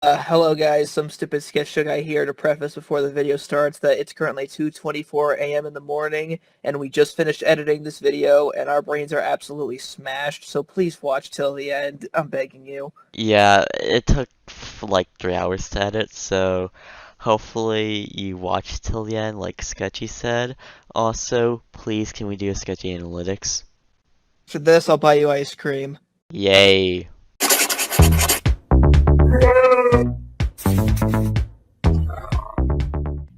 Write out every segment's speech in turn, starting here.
Hello guys, some stupid sketch show guy here to preface before the video starts that it's currently 2:24 a.m. in the morning and we just finished editing this video and our brains are absolutely smashed, so please watch till the end, I'm begging you. Yeah, it took like 3 hours to edit, so hopefully you watch till the end, like Sketchy said. Also, please, can we do a Sketchy Analytics? For this, I'll buy you ice cream. Yay!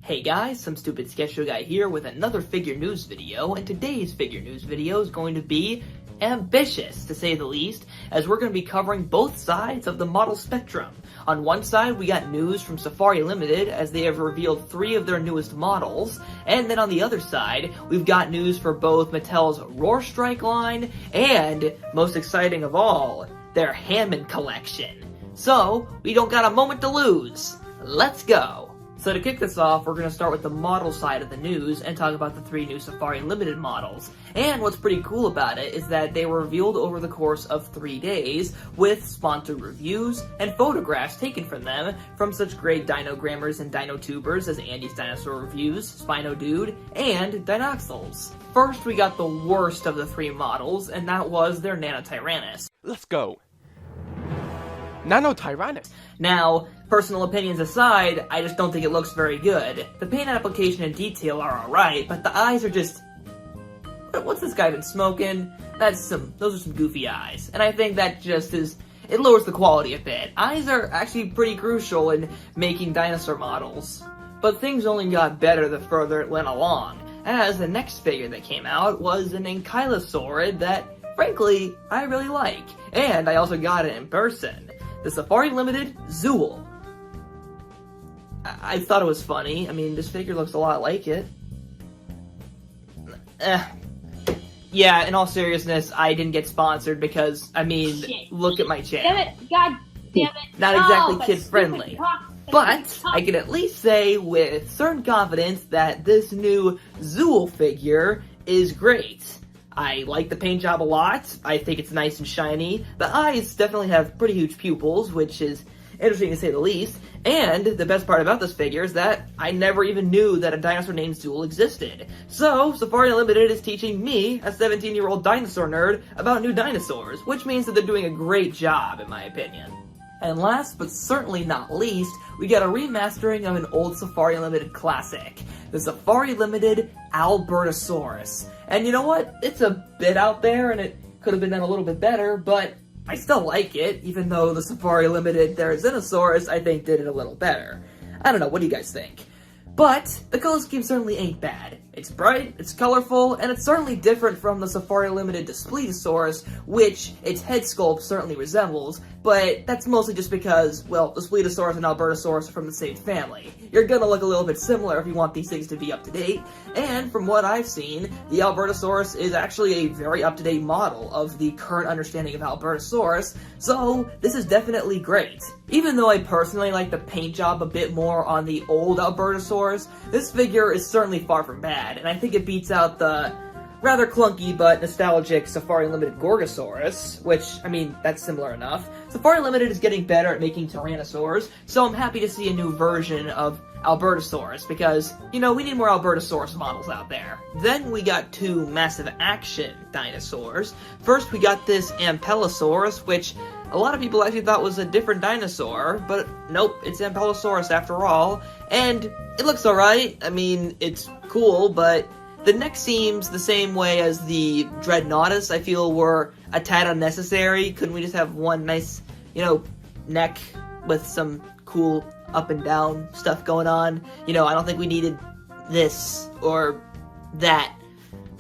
Hey guys, some stupid sketch show guy here with another figure news video, and today's figure news video is going to be ambitious, to say the least, as we're going to be covering both sides of the model spectrum. On one side, we got news from Safari Limited, as they have revealed 3 of their newest models, and then on the other side, we've got news for both Mattel's Roar Strike line, and, most exciting of all, their Hammond collection. So, we don't got a moment to lose. Let's go! So to kick this off, we're going to start with the model side of the news and talk about the 3 new Safari Limited models. And what's pretty cool about it is that they were revealed over the course of 3 days with sponsored reviews and photographs taken from them from such great dinogrammers and dinotubers as Andy's Dinosaur Reviews, Spino Dude, and Dinoxels. First, we got the worst of the 3 models, and that was their Nanotyrannus. Let's go. Nanotyrannus. Now, personal opinions aside, I just don't think it looks very good. The paint application and detail are alright, but the eyes are just... What's this guy been smoking? Those are some goofy eyes. And I think that just is... It lowers the quality a bit. Eyes are actually pretty crucial in making dinosaur models. But things only got better the further it went along, as the next figure that came out was an Ankylosaurid that, frankly, I really like. And I also got it in person. The Safari Limited Zuul. I thought it was funny. I mean, this figure looks a lot like it. Yeah, in all seriousness, I didn't get sponsored because, I mean, Shit. look at my channel. Damn it! God damn it! Not exactly kid-friendly. But I I can at least say with certain confidence that this new Zuul figure is great. I like the paint job a lot. I think it's nice and shiny. The eyes definitely have pretty huge pupils, which is interesting to say the least. And the best part about this figure is that I never even knew that a dinosaur named Zuul existed. So, Safari Limited is teaching me, a 17-year-old dinosaur nerd, about new dinosaurs, which means that they're doing a great job, in my opinion. And last, but certainly not least, we got a remastering of an old Safari Limited classic, the Safari Limited Albertosaurus. And you know what? It's a bit out there, and it could have been done a little bit better, but I still like it, even though the Safari Limited Therizinosaurus, I think, did it a little better. I don't know, what do you guys think? But the color scheme certainly ain't bad. It's bright, it's colorful, and it's certainly different from the Safari Limited Displetosaurus, which its head sculpt certainly resembles, but that's mostly just because, well, Displetosaurus and Albertosaurus are from the same family. You're gonna look a little bit similar if you want these things to be up to date, and from what I've seen, the Albertosaurus is actually a very up-to-date model of the current understanding of Albertosaurus, so this is definitely great. Even though I personally like the paint job a bit more on the old Albertosaurus, this figure is certainly far from bad, and I think it beats out the rather clunky but nostalgic Safari Limited Gorgosaurus, which, I mean, that's similar enough. Safari Limited is getting better at making Tyrannosaurs, so I'm happy to see a new version of Albertosaurus, because, you know, we need more Albertosaurus models out there. Then we got 2 massive action dinosaurs. First, we got this Ampelosaurus, which a lot of people actually thought was a different dinosaur, but nope, it's Ampelosaurus after all, and it looks alright. I mean, it's cool, but the neck seems the same way as the Dreadnaughtus. I feel were a tad unnecessary. Couldn't we just have one nice, you know, neck with some cool up and down stuff going on? You know, I don't think we needed this or that,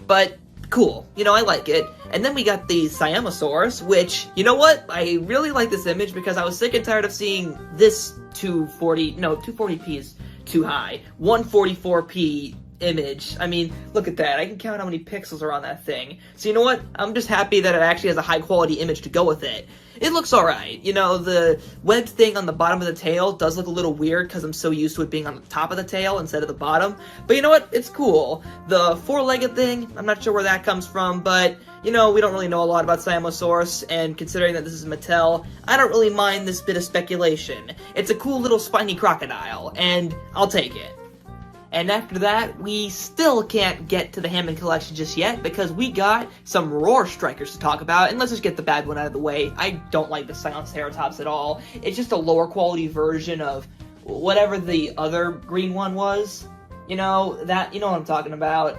but cool. You know, I like it. And then we got the Siamosaurus, which, you know what? I really like this image because I was sick and tired of seeing this 240p is too high. 144p image. I mean, look at that. I can count how many pixels are on that thing. So you know what? I'm just happy that it actually has a high quality image to go with it. It looks alright. You know, the webbed thing on the bottom of the tail does look a little weird because I'm so used to it being on the top of the tail instead of the bottom. But you know what? It's cool. The four-legged thing, I'm not sure where that comes from, but, you know, we don't really know a lot about Siamosaurus, and considering that this is Mattel, I don't really mind this bit of speculation. It's a cool little spiny crocodile, and I'll take it. And after that, we still can't get to the Hammond collection just yet, because we got some Roar Strikers to talk about, and let's just get the bad one out of the way. I don't like the Sinoceratops at all. It's just a lower quality version of whatever the other green one was. You know what I'm talking about.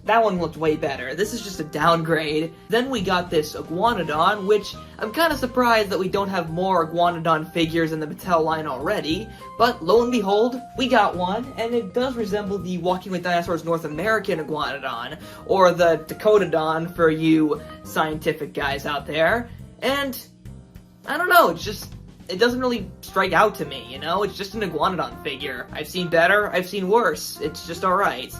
That one looked way better. This is just a downgrade. Then we got this Iguanodon, which I'm kind of surprised that we don't have more Iguanodon figures in the Mattel line already, but lo and behold, we got one, and it does resemble the Walking with Dinosaurs North American Iguanodon, or the Dakotadon for you scientific guys out there, and I don't know, it doesn't really strike out to me, you know? It's just an Iguanodon figure. I've seen better, I've seen worse, it's just alright.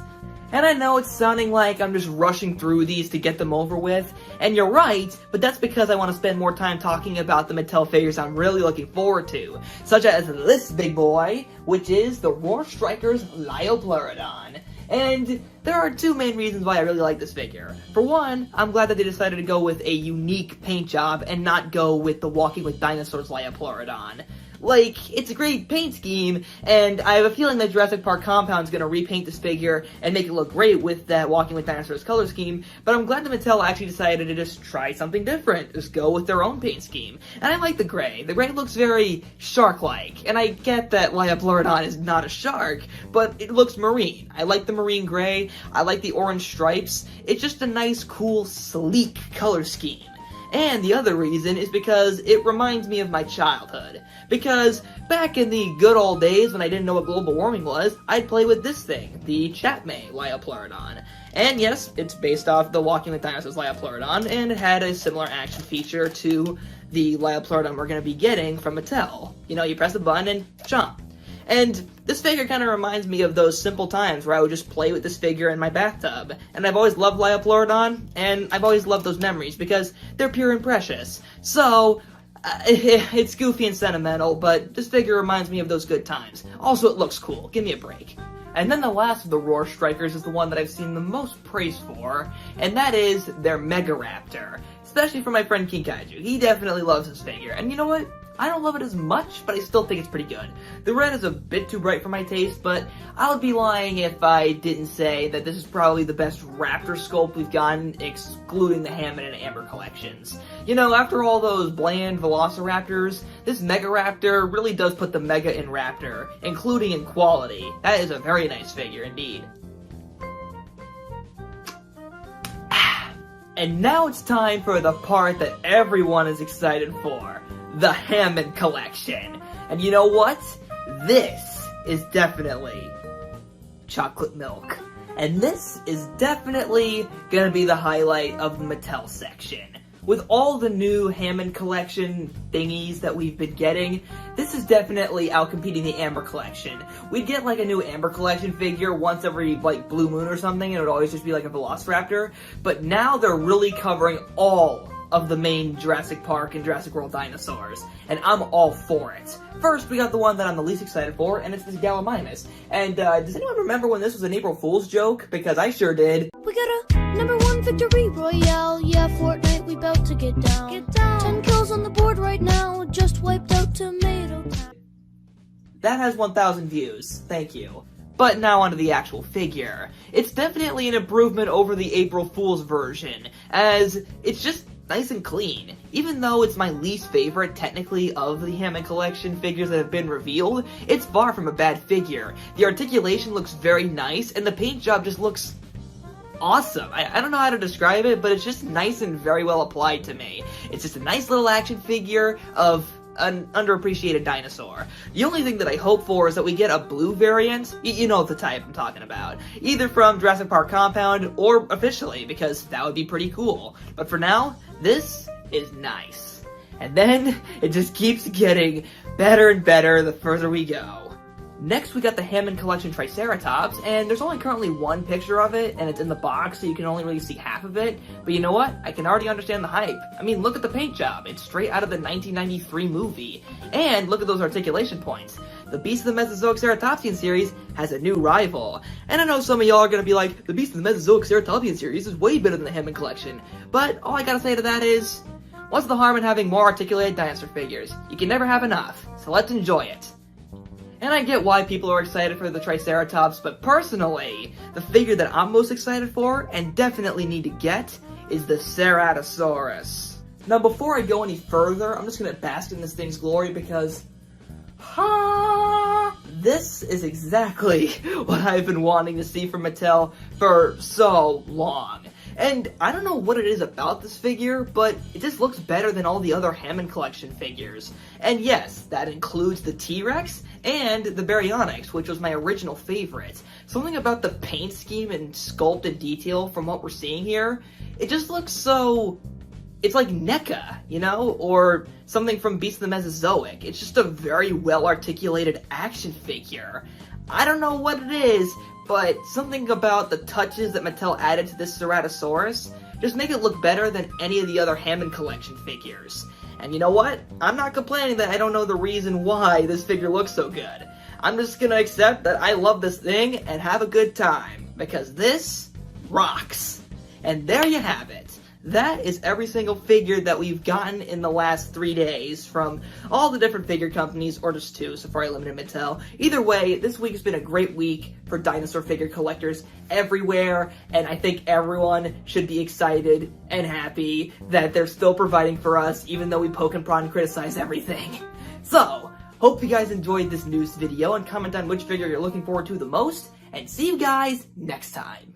And I know it's sounding like I'm just rushing through these to get them over with, and you're right, but that's because I want to spend more time talking about the Mattel figures I'm really looking forward to, such as this big boy, which is the Roar Strikers Liopluerodon. And there are two main reasons why I really like this figure. For one, I'm glad that they decided to go with a unique paint job and not go with the Walking with Dinosaurs Liopluerodon. Like, it's a great paint scheme, and I have a feeling that Jurassic Park Compound's gonna repaint this figure and make it look great with that Walking with Dinosaurs color scheme, but I'm glad that Mattel actually decided to just try something different, just go with their own paint scheme. And I like the gray. The gray looks very shark-like, and I get that Liopluerodon is not a shark, but it looks marine. I like the marine gray, I like the orange stripes. It's just a nice, cool, sleek color scheme. And the other reason is because it reminds me of my childhood. Because back in the good old days when I didn't know what global warming was, I'd play with this thing, the Chatmay Liopluerodon. And yes, it's based off the Walking with Dinosaurs Liopluerodon, and it had a similar action feature to the Liopluerodon we're going to be getting from Mattel. You know, you press a button and jump. And this figure kind of reminds me of those simple times where I would just play with this figure in my bathtub. And I've always loved Liopluerodon, and I've always loved those memories because they're pure and precious. So, it's goofy and sentimental, but this figure reminds me of those good times. Also, it looks cool. Give me a break. And then the last of the Roar Strikers is the one that I've seen the most praise for, and that is their Megaraptor. Especially from my friend King Kaiju. He definitely loves this figure. And you know what? I don't love it as much, but I still think it's pretty good. The red is a bit too bright for my taste, but I would be lying if I didn't say that this is probably the best raptor sculpt we've gotten, excluding the Hammond and Amber collections. You know, after all those bland Velociraptors, this Megaraptor really does put the mega in raptor, including in quality. That is a very nice figure indeed. And now it's time for the part that everyone is excited for. The Hammond collection. And you know what? This is definitely chocolate milk. And this is definitely gonna be the highlight of the Mattel section. With all the new Hammond collection thingies that we've been getting, this is definitely outcompeting the Amber collection. We'd get like a new Amber collection figure once every like blue moon or something, and it would always just be like a Velociraptor. But now they're really covering all of the main Jurassic Park and Jurassic World dinosaurs, and I'm all for it. First, we got the one that I'm the least excited for, and it's this Galimimus. And does anyone remember when this was an April Fool's joke? Because I sure did. We got a #1 victory royale, yeah, Fortnite, we bout to get down. Get down. 10 kills on the board right now, just wiped out Tomato Town. That has 1,000 views, thank you. But now onto the actual figure. It's definitely an improvement over the April Fool's version, as it's just nice and clean. Even though it's my least favorite, technically, of the Hammond collection figures that have been revealed, it's far from a bad figure. The articulation looks very nice, and the paint job just looks awesome. I don't know how to describe it, but it's just nice and very well applied to me. It's just a nice little action figure of an underappreciated dinosaur. The only thing that I hope for is that we get a blue variant. You know the type I'm talking about. Either from Jurassic Park Compound or officially, because that would be pretty cool. But for now, this is nice. And then it just keeps getting better and better the further we go. Next, we got the Hammond Collection Triceratops, and there's only currently one picture of it, and it's in the box, so you can only really see half of it. But you know what? I can already understand the hype. I mean, look at the paint job. It's straight out of the 1993 movie. And look at those articulation points. The Beast of the Mesozoic Ceratopsian series has a new rival. And I know some of y'all are gonna be like, the Beast of the Mesozoic Ceratopsian series is way better than the Hammond Collection. But all I gotta say to that is, what's the harm in having more articulated dinosaur figures? You can never have enough, so let's enjoy it. And I get why people are excited for the Triceratops, but personally, the figure that I'm most excited for, and definitely need to get, is the Ceratosaurus. Now before I go any further, I'm just gonna bask in this thing's glory because, this is exactly what I've been wanting to see from Mattel for so long. And I don't know what it is about this figure, but it just looks better than all the other Hammond Collection figures. And yes, that includes the T-Rex and the Baryonyx, which was my original favorite. Something about the paint scheme and sculpt and detail from what we're seeing here, it just looks so... It's like NECA, you know? Or something from Beast of the Mesozoic. It's just a very well-articulated action figure. I don't know what it is, but something about the touches that Mattel added to this Ceratosaurus just make it look better than any of the other Hammond Collection figures. And you know what? I'm not complaining that I don't know the reason why this figure looks so good. I'm just gonna accept that I love this thing and have a good time, because this rocks. And there you have it. That is every single figure that we've gotten in the last 3 days from all the different figure companies, or just 2, Safari Limited Mattel. Either way, this week has been a great week for dinosaur figure collectors everywhere, and I think everyone should be excited and happy that they're still providing for us, even though we poke and prod and criticize everything. So, hope you guys enjoyed this news video, and comment on which figure you're looking forward to the most, and see you guys next time.